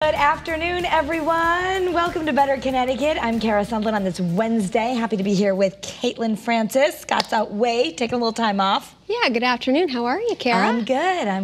Good afternoon, everyone. Welcome to Better Connecticut. I'm Kara Sundlin on this Wednesday. Happy to be here with Caitlin Francis. Scott's out way, taking a little time off. Yeah, good afternoon. How are you, Kara? I'm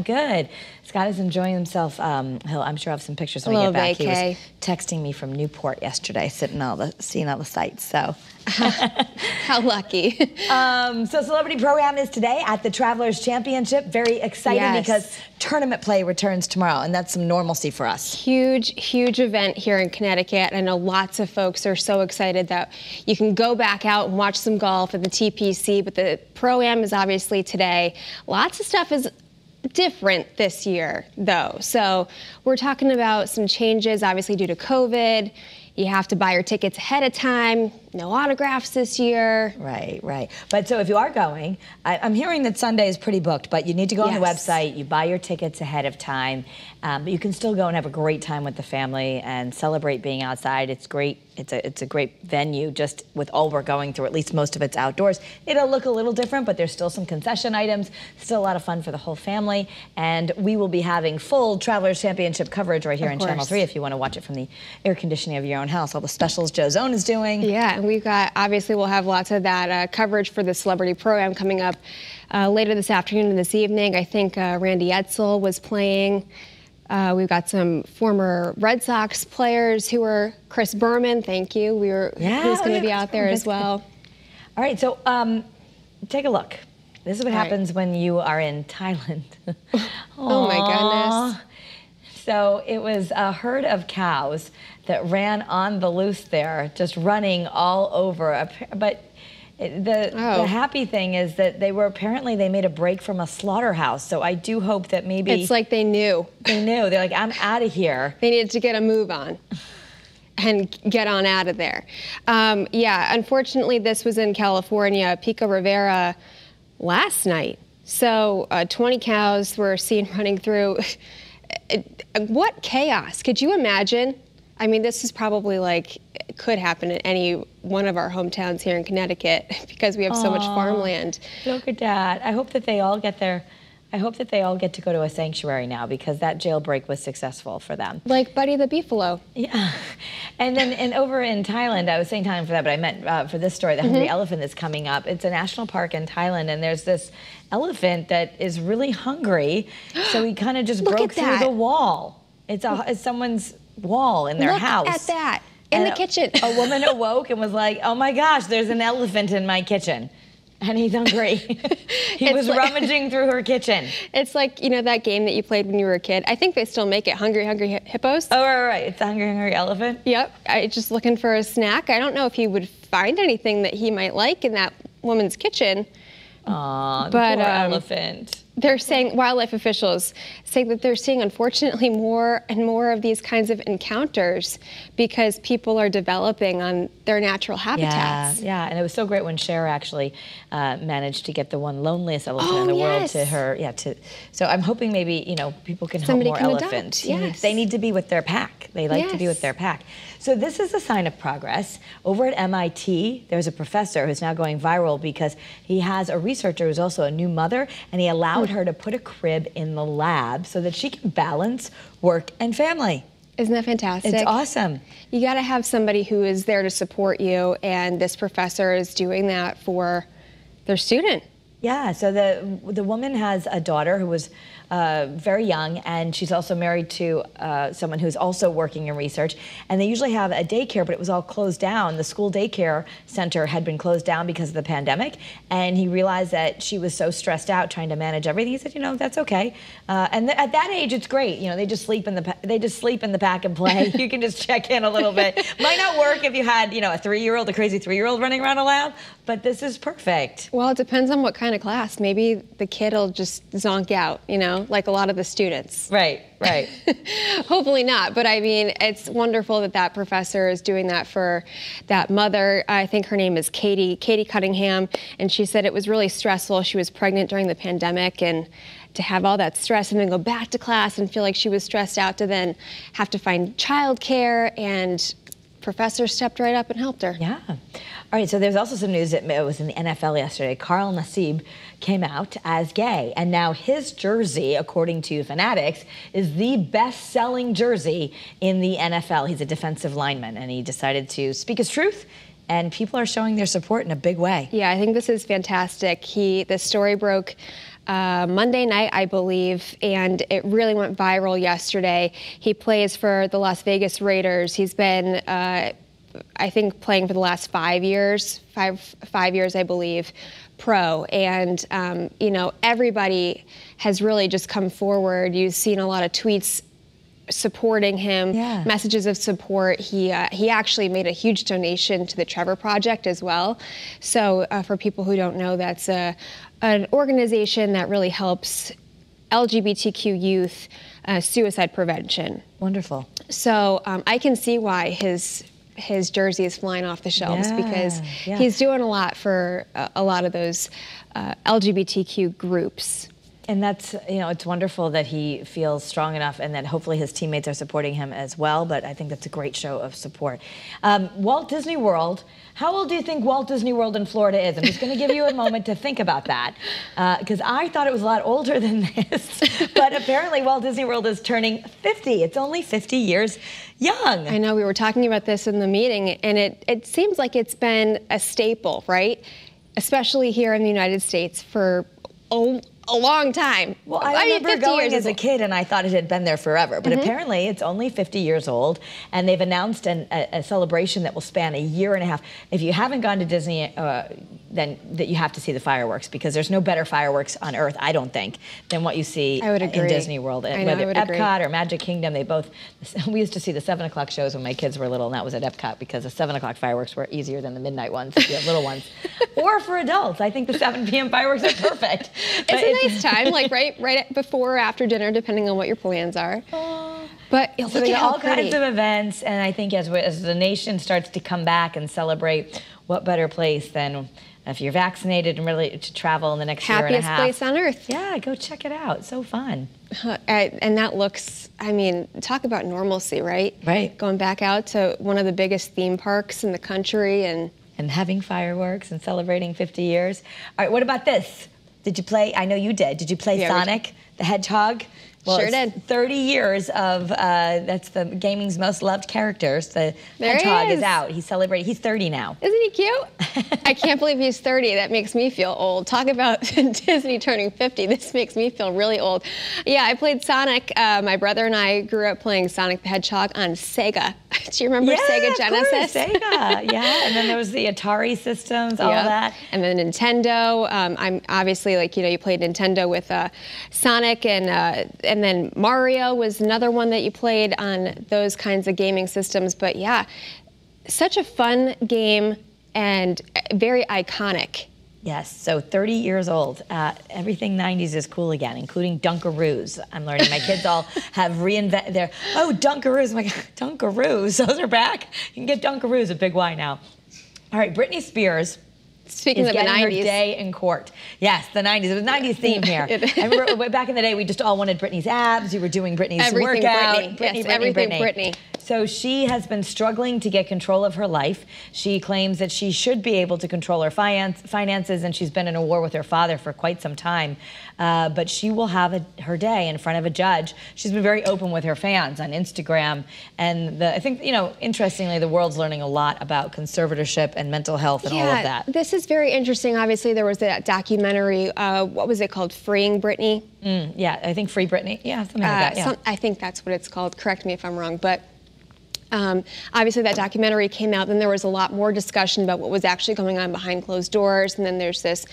good. Scott is enjoying himself. I'm sure I'll have some pictures when we get back. He was texting me from Newport yesterday, seeing all the sights. So, how lucky. So Celebrity Pro-Am is today at the Travelers Championship. Very exciting because tournament play returns tomorrow, and that's some normalcy for us. Huge event here in Connecticut. I know lots of folks are so excited that you can go back out and watch some golf at the TPC, but the Pro-Am is obviously today. Lots of stuff is different this year, though. So we're talking about some changes, obviously due to COVID. You have to buy your tickets ahead of time. No autographs this year. Right. But so if you are going, I'm hearing that Sunday is pretty booked, but you need to go on the website. You buy your tickets ahead of time. But you can still go and have a great time with the family and celebrate being outside. It's great. It's a great venue, just with all we're going through. At least most of it's outdoors. It'll look a little different, but there's still some concession items. Still a lot of fun for the whole family. And we will be having full Travelers Championship coverage right here on Channel 3 if you want to watch it from the air conditioning of your own house. All the specials Joe Zone is doing. Yeah, and we've got, obviously we'll have lots of that coverage for the Celebrity Pro-Am coming up later this afternoon and this evening. I think Randy Edsall was playing. We've got some former Red Sox players who are Chris Berman, thank you. Who's going to be out there as well. All right, so take a look. This is what happens when you are in Thailand. Oh my goodness. So it was a herd of cows that ran on the loose there, just running all over. But the happy thing is that they made a break from a slaughterhouse. So I do hope that maybe it's like they knew. They're like, I'm out of here. They needed to get a move on and get on out of there. Yeah, unfortunately, this was in California, Pico Rivera last night. So 20 cows were seen running through. What chaos. Could you imagine? I mean, this is probably like, it could happen in any one of our hometowns here in Connecticut because we have so much farmland. Look at that. I hope that they all get to go to a sanctuary now because that jailbreak was successful for them. Like Buddy the Beefalo. Yeah. And over in Thailand, I was saying Thailand for that, but I meant for this story, the hungry elephant that's coming up. It's a national park in Thailand, and there's this elephant that is really hungry, so he kind of just broke through the wall. It's someone's wall in their house. Look at that. In the kitchen. A woman awoke and was like, oh my gosh, there's an elephant in my kitchen. And he's hungry. He was rummaging through her kitchen. It's like, you know, that game that you played when you were a kid. I think they still make it, Hungry Hungry Hippos. Oh, right. It's the Hungry Elephant. Yep. Just looking for a snack. I don't know if he would find anything that he might like in that woman's kitchen. Aw, poor elephant. They're saying, wildlife officials saying that they're seeing, unfortunately, more and more of these kinds of encounters because people are developing on their natural habitats. Yeah, and it was so great when Cher actually managed to get the one loneliest elephant in the world to her. So I'm hoping maybe, you know, people can help more elephants. They need to be with their pack. They like to be with their pack. So this is a sign of progress. Over at MIT, there's a professor who's now going viral because he has a researcher who's also a new mother, and he allowed her to put a crib in the lab so that she can balance work and family. Isn't that fantastic? It's awesome. You got to have somebody who is there to support you, and this professor is doing that for their student. Yeah, so the woman has a daughter who was very young, and she's also married to someone who's also working in research. And they usually have a daycare, but it was all closed down. The school daycare center had been closed down because of the pandemic, and he realized that she was so stressed out trying to manage everything. He said, you know, that's okay. And at that age, it's great. You know, they just sleep in the pack and play. You can just check in a little bit. Might not work if you had, you know, a crazy 3-year-old running around a lab, but this is perfect. Well, it depends on what kind of class. Maybe the kid will just zonk out, you know, like a lot of the students. Right. Hopefully not, but I mean, it's wonderful that that professor is doing that for that mother. I think her name is Katie Cunningham, and she said it was really stressful. She was pregnant during the pandemic, and to have all that stress and then go back to class and feel like she was stressed out to then have to find childcare and professor stepped right up and helped her. Yeah. All right, so there's also some news that it was in the NFL yesterday. Carl Nassib came out as gay, and now his jersey, according to Fanatics, is the best-selling jersey in the NFL. He's a defensive lineman, and he decided to speak his truth, and people are showing their support in a big way. Yeah, I think this is fantastic. The story broke Monday night, I believe, and it really went viral yesterday. He plays for the Las Vegas Raiders. He's been, I think, playing for the last 5 years, five years, I believe, pro. And, you know, everybody has really just come forward. You've seen a lot of tweets supporting him, messages of support. He actually made a huge donation to the Trevor Project as well. So for people who don't know, that's an organization that really helps LGBTQ youth suicide prevention. Wonderful. So I can see why his jersey is flying off the shelves, because he's doing a lot for a lot of those LGBTQ groups. And that's, you know, it's wonderful that he feels strong enough and that hopefully his teammates are supporting him as well, but I think that's a great show of support. Walt Disney World, how old do you think Walt Disney World in Florida is? I'm just going to give you a moment to think about that, because I thought it was a lot older than this, but apparently Walt Disney World is turning 50. It's only 50 years young. I know, we were talking about this in the meeting, and it seems like it's been a staple, right? Especially here in the United States for a long time. Well, I remember going as a kid and I thought it had been there forever, but apparently it's only 50 years old, and they've announced a celebration that will span a year and a half. If you haven't gone to Disney, then you have to see the fireworks, because there's no better fireworks on Earth, I don't think, than what you see in Disney World. Whether Epcot or Magic Kingdom, we used to see the 7 o'clock shows when my kids were little, and that was at Epcot, because the 7 o'clock fireworks were easier than the midnight ones, the little ones. Or for adults, I think the 7 p.m. fireworks are perfect. It's a nice time, like right before or after dinner, depending on what your plans are. But so they got all kinds of events, and I think as the nation starts to come back and celebrate, what better place than if you're vaccinated and ready to travel in the next year and a half. Happiest place on earth. Yeah, go check it out. It's so fun. And that looks, I mean, talk about normalcy, right? Right. Going back out to one of the biggest theme parks in the country and having fireworks and celebrating 50 years. All right, what about this? Did you play, I know you did play Sonic the Hedgehog? Well, sure did. 30 years of, that's the gaming's most loved characters. The Hedgehog is out. He's 30 now. Isn't he cute? I can't believe he's 30. That makes me feel old. Talk about Disney turning 50. This makes me feel really old. Yeah, I played Sonic. My brother and I grew up playing Sonic the Hedgehog on Sega. Do you remember Sega Genesis? Of course, Sega, yeah. And then there was the Atari systems, all of that. And then Nintendo. I'm obviously, like, you know, you played Nintendo with Sonic, and then Mario was another one that you played on those kinds of gaming systems. But yeah, such a fun game and very iconic. Yes, so 30 years old. Everything 90s is cool again, including Dunkaroos. I'm learning my kids all have reinvented their, Dunkaroos. I'm like, Dunkaroos, those are back? You can get Dunkaroos at Big Y now. All right, Britney Spears. Speaking of the 90s. Her day in court. Yes, the 90s. It was 90s theme here. I remember back in the day, we just all wanted Britney's abs. You were doing Britney's workout. Everything Britney. So she has been struggling to get control of her life. She claims that she should be able to control her finances, and she's been in a war with her father for quite some time. But she will have her day in front of a judge. She's been very open with her fans on Instagram. And I think, you know, interestingly, the world's learning a lot about conservatorship and mental health and all of that. This is very interesting. Obviously, there was that documentary, what was it called? Freeing Britney? Yeah, I think Free Britney. Yeah, something like that. Yeah. I think that's what it's called. Correct me if I'm wrong. But obviously that documentary came out, then there was a lot more discussion about what was actually going on behind closed doors, and then there's this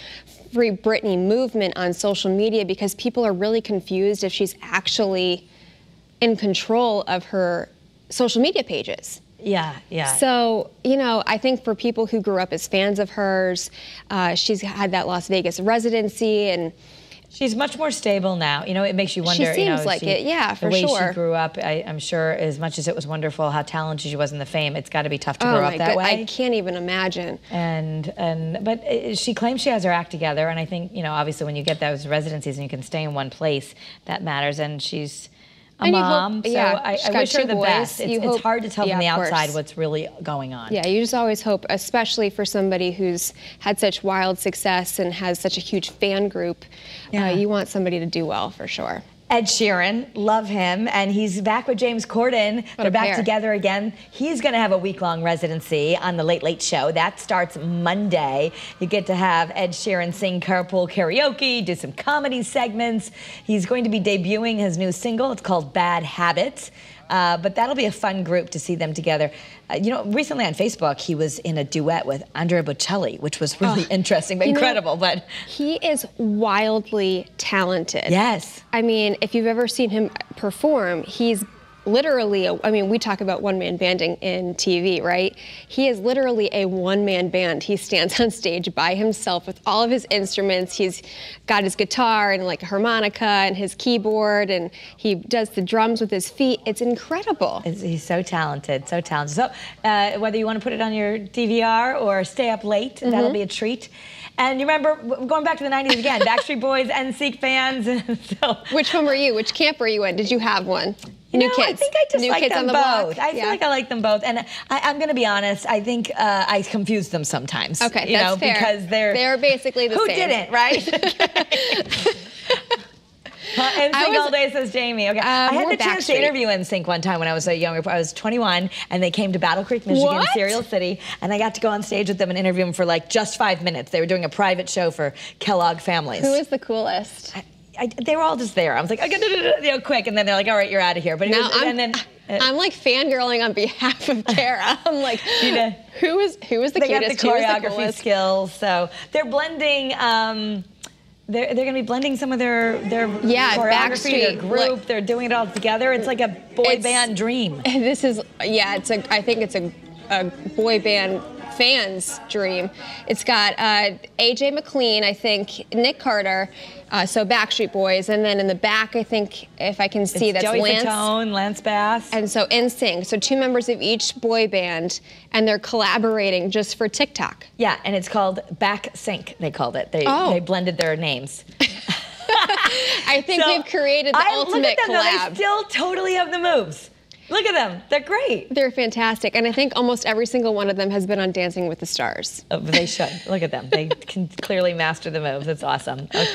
Free Britney movement on social media because people are really confused if she's actually in control of her social media pages. Yeah, yeah. So, you know, I think for people who grew up as fans of hers, she's had that Las Vegas residency, and she's much more stable now. You know, it makes you wonder. She seems like it, yeah, for sure. The way she grew up, I'm sure, as much as it was wonderful how talented she was in the fame, it's got to be tough to grow up that way. I can't even imagine. But she claims she has her act together, and I think, you know, obviously when you get those residencies and you can stay in one place, that matters. And she's a mom. So yeah, I wish her the best. It's hard to tell from the outside course. what's really going on. Yeah, you just always hope, especially for somebody who's had such wild success and has such a huge fan group, you want somebody to do well for sure. Ed Sheeran, love him, and he's back with James Corden. They're back together again. He's going to have a week-long residency on The Late Late Show. That starts Monday. You get to have Ed Sheeran sing carpool karaoke, do some comedy segments. He's going to be debuting his new single. It's called Bad Habits. But that'll be a fun group to see them together. You know, recently on Facebook, he was in a duet with Andrea Bocelli, which was really interesting, but incredible. But he is wildly talented. Yes. I mean, if you've ever seen him perform, he's literally, I mean, we talk about one-man banding in TV, right? He is literally a one-man band. He stands on stage by himself with all of his instruments. He's got his guitar and like a harmonica and his keyboard, and he does the drums with his feet. It's incredible. He's so talented, so talented. So whether you want to put it on your DVR or stay up late, that'll be a treat. And you remember, going back to the 90s again, Backstreet Boys, NSYNC fans. So, which one were you? Which camp were you in? Did you have one? New Kids. I think I just like them both. I feel like I like them both. And I'm going to be honest, I think I confuse them sometimes. Okay, that's fair. Because they're basically the same. Who didn't, right? NSYNC all day, says Jamie. Okay, I had the chance to interview NSYNC one time when I was younger. I was 21, and they came to Battle Creek, Michigan, Cereal City, and I got to go on stage with them and interview them for like just 5 minutes. They were doing a private show for Kellogg Families. Who is the coolest? They were all just there. I was like, quick, and then they're like, all right, you're out of here. But I'm like fangirling on behalf of Kara. I'm like, who is the cutest? They got the choreography skills, so they're blending. They're going to be blending some of their choreography, their group. They're doing it all together. It's like a boy band dream. This is I think it's a boy band fan's dream. It's got AJ McLean, I think, Nick Carter, so Backstreet Boys, and then in the back, I think, if I can see, that's Joey Lance. Fatone, Lance Bass. And so NSYNC, so 2 members of each boy band, and they're collaborating just for TikTok. Yeah, and it's called Back Sync, they called it. They blended their names. I think we've created the ultimate collab. Look at them, though. They still totally have the moves. Look at them. They're great. They're fantastic. And I think almost every single one of them has been on Dancing with the Stars. Oh, they should. Look at them. They can clearly master the moves. It's awesome. Okay.